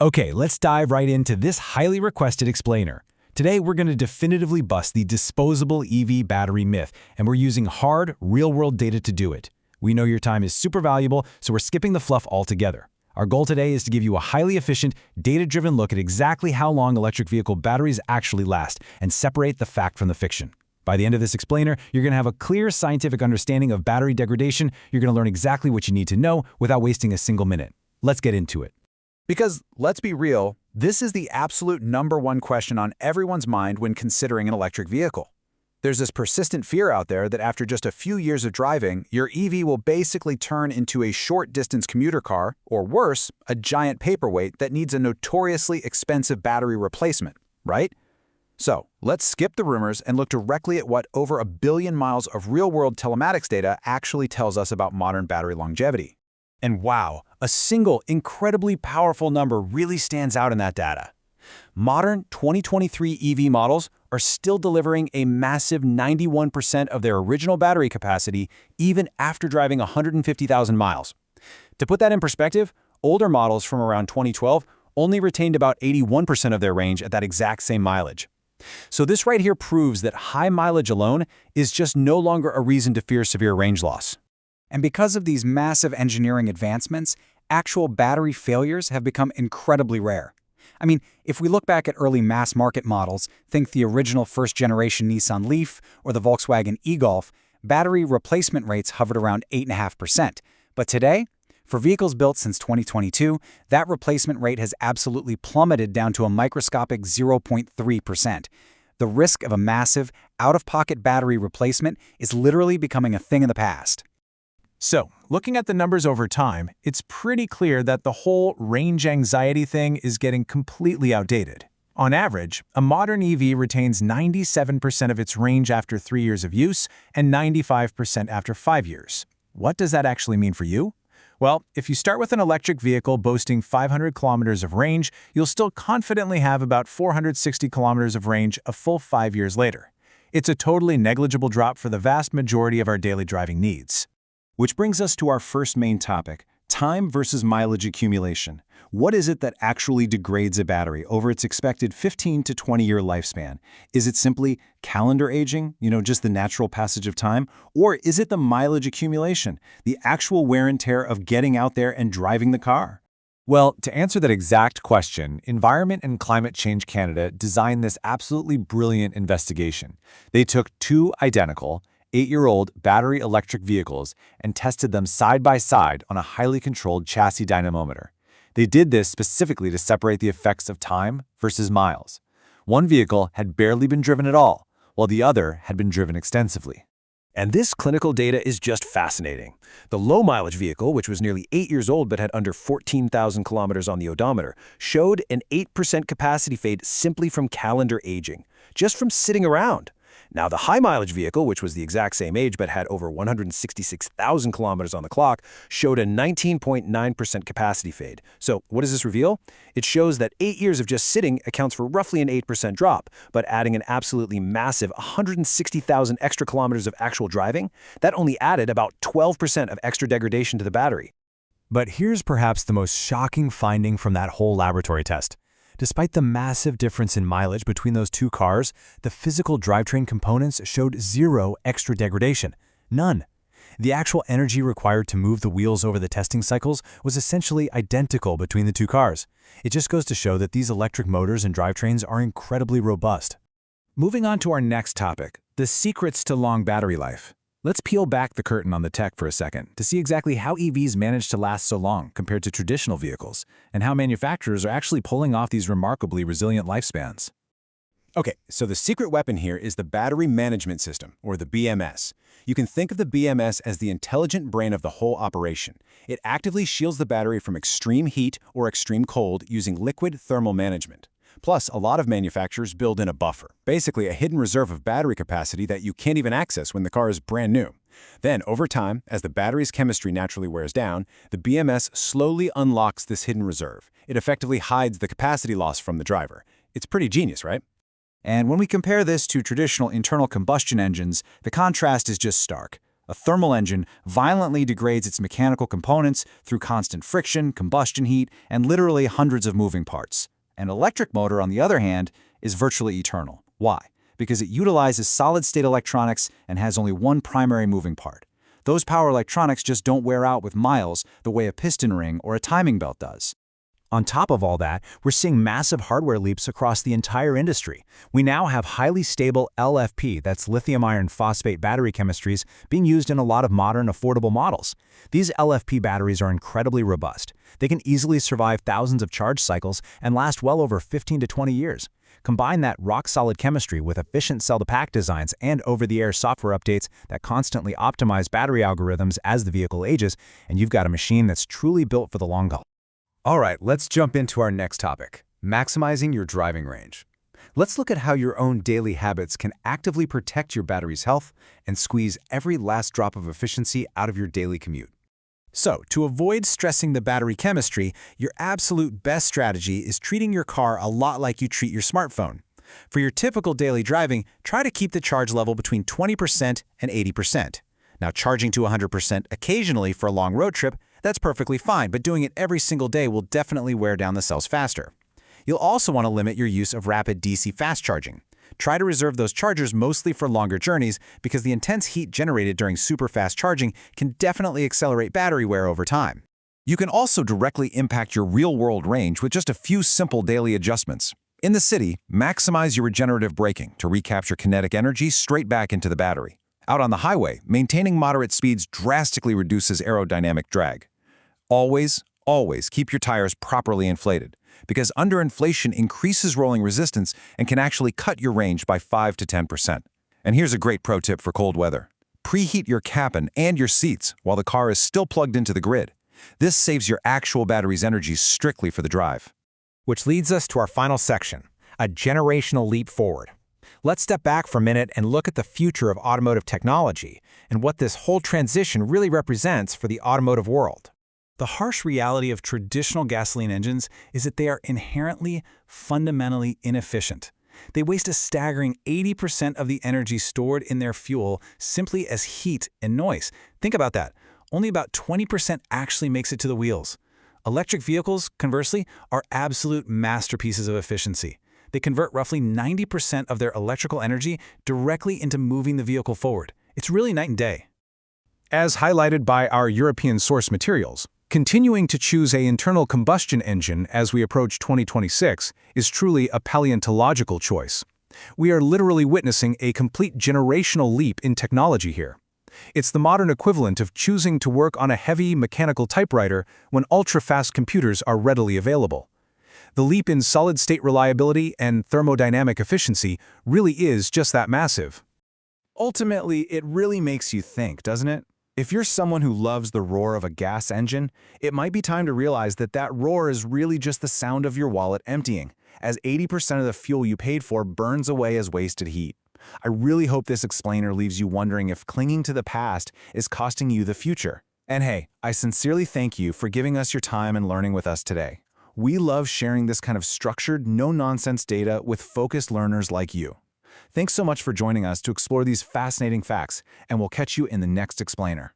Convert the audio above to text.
Okay, let's dive right into this highly requested explainer. Today, we're going to definitively bust the disposable EV battery myth, and we're using hard, real-world data to do it. We know your time is super valuable, so we're skipping the fluff altogether. Our goal today is to give you a highly efficient, data-driven look at exactly how long electric vehicle batteries actually last and separate the fact from the fiction. By the end of this explainer, you're going to have a clear scientific understanding of battery degradation. You're going to learn exactly what you need to know without wasting a single minute. Let's get into it. Because, let's be real, this is the absolute #1 question on everyone's mind when considering an electric vehicle. There's this persistent fear out there that after just a few years of driving, your EV will basically turn into a short-distance commuter car, or worse, a giant paperweight that needs a notoriously expensive battery replacement, right? So, let's skip the rumors and look directly at what over 1 billion miles of real-world telematics data actually tells us about modern battery longevity. And wow, a single, incredibly powerful number really stands out in that data. Modern 2023 EV models are still delivering a massive 91% of their original battery capacity even after driving 150,000 miles. To put that in perspective, older models from around 2012 only retained about 81% of their range at that exact same mileage. So this right here proves that high mileage alone is just no longer a reason to fear severe range loss. And because of these massive engineering advancements, actual battery failures have become incredibly rare. I mean, if we look back at early mass-market models, think the original first-generation Nissan Leaf or the Volkswagen e-Golf, battery replacement rates hovered around 8.5%. But today, for vehicles built since 2022, that replacement rate has absolutely plummeted down to a microscopic 0.3%. The risk of a massive, out-of-pocket battery replacement is literally becoming a thing of the past. So, looking at the numbers over time, it's pretty clear that the whole range anxiety thing is getting completely outdated. On average, a modern EV retains 97% of its range after 3 years of use and 95% after 5 years. What does that actually mean for you? Well, if you start with an electric vehicle boasting 500 kilometers of range, you'll still confidently have about 460 kilometers of range a full 5 years later. It's a totally negligible drop for the vast majority of our daily driving needs. Which brings us to our first main topic, time versus mileage accumulation. What is it that actually degrades a battery over its expected 15 to 20-year lifespan? Is it simply calendar aging, just the natural passage of time? Or is it the mileage accumulation, the actual wear and tear of getting out there and driving the car? Well, to answer that exact question, Environment and Climate Change Canada designed this absolutely brilliant investigation. They took two identical, 8-year-old battery electric vehicles and tested them side by side on a highly controlled chassis dynamometer. They did this specifically to separate the effects of time versus miles. One vehicle had barely been driven at all, while the other had been driven extensively. And this clinical data is just fascinating. The low-mileage vehicle, which was nearly 8 years old but had under 14,000 kilometers on the odometer, showed an 8% capacity fade simply from calendar aging, just from sitting around. Now, the high-mileage vehicle, which was the exact same age but had over 166,000 kilometers on the clock, showed a 19.9% capacity fade. So what does this reveal? It shows that 8 years of just sitting accounts for roughly an 8% drop, but adding an absolutely massive 160,000 extra kilometers of actual driving, that only added about 12% of extra degradation to the battery. But here's perhaps the most shocking finding from that whole laboratory test. Despite the massive difference in mileage between those two cars, the physical drivetrain components showed zero extra degradation. None. The actual energy required to move the wheels over the testing cycles was essentially identical between the two cars. It just goes to show that these electric motors and drivetrains are incredibly robust. Moving on to our next topic, the secrets to long battery life. Let's peel back the curtain on the tech for a second to see exactly how EVs manage to last so long compared to traditional vehicles, and how manufacturers are actually pulling off these remarkably resilient lifespans. Okay, so the secret weapon here is the Battery Management System, or the BMS. You can think of the BMS as the intelligent brain of the whole operation. It actively shields the battery from extreme heat or extreme cold using liquid thermal management. Plus, a lot of manufacturers build in a buffer, basically a hidden reserve of battery capacity that you can't even access when the car is brand new. Then, over time, as the battery's chemistry naturally wears down, the BMS slowly unlocks this hidden reserve. It effectively hides the capacity loss from the driver. It's pretty genius, right? And when we compare this to traditional internal combustion engines, the contrast is just stark. A thermal engine violently degrades its mechanical components through constant friction, combustion heat, and literally hundreds of moving parts. An electric motor, on the other hand, is virtually eternal. Why? Because it utilizes solid-state electronics and has only one primary moving part. Those power electronics just don't wear out with miles the way a piston ring or a timing belt does. On top of all that, we're seeing massive hardware leaps across the entire industry. We now have highly stable LFP, that's lithium iron phosphate battery chemistries, being used in a lot of modern, affordable models. These LFP batteries are incredibly robust. They can easily survive thousands of charge cycles and last well over 15 to 20 years. Combine that rock-solid chemistry with efficient cell-to-pack designs and over-the-air software updates that constantly optimize battery algorithms as the vehicle ages, and you've got a machine that's truly built for the long haul. All right, let's jump into our next topic, maximizing your driving range. Let's look at how your own daily habits can actively protect your battery's health and squeeze every last drop of efficiency out of your daily commute. So, to avoid stressing the battery chemistry, your absolute best strategy is treating your car a lot like you treat your smartphone. For your typical daily driving, try to keep the charge level between 20% and 80%. Now, charging to 100% occasionally for a long road trip, that's perfectly fine, but doing it every single day will definitely wear down the cells faster. You'll also want to limit your use of rapid DC fast charging. Try to reserve those chargers mostly for longer journeys because the intense heat generated during super fast charging can definitely accelerate battery wear over time. You can also directly impact your real-world range with just a few simple daily adjustments. In the city, maximize your regenerative braking to recapture kinetic energy straight back into the battery. Out on the highway, maintaining moderate speeds drastically reduces aerodynamic drag. Always keep your tires properly inflated, because underinflation increases rolling resistance and can actually cut your range by 5 to 10%. And here's a great pro tip for cold weather. Preheat your cabin and your seats while the car is still plugged into the grid. This saves your actual battery's energy strictly for the drive. Which leads us to our final section, a generational leap forward. Let's step back for a minute and look at the future of automotive technology and what this whole transition really represents for the automotive world. The harsh reality of traditional gasoline engines is that they are inherently, fundamentally inefficient. They waste a staggering 80% of the energy stored in their fuel simply as heat and noise. Think about that. Only about 20% actually makes it to the wheels. Electric vehicles, conversely, are absolute masterpieces of efficiency. They convert roughly 90% of their electrical energy directly into moving the vehicle forward. It's really night and day. As highlighted by our European source materials, continuing to choose an internal combustion engine as we approach 2026 is truly a paleontological choice. We are literally witnessing a complete generational leap in technology here. It's the modern equivalent of choosing to work on a heavy mechanical typewriter when ultra-fast computers are readily available. The leap in solid-state reliability and thermodynamic efficiency really is just that massive. Ultimately, it really makes you think, doesn't it? If you're someone who loves the roar of a gas engine, it might be time to realize that that roar is really just the sound of your wallet emptying, as 80% of the fuel you paid for burns away as wasted heat. I really hope this explainer leaves you wondering if clinging to the past is costing you the future. And hey, I sincerely thank you for giving us your time and learning with us today. We love sharing this kind of structured, no-nonsense data with focused learners like you. Thanks so much for joining us to explore these fascinating facts, and we'll catch you in the next explainer.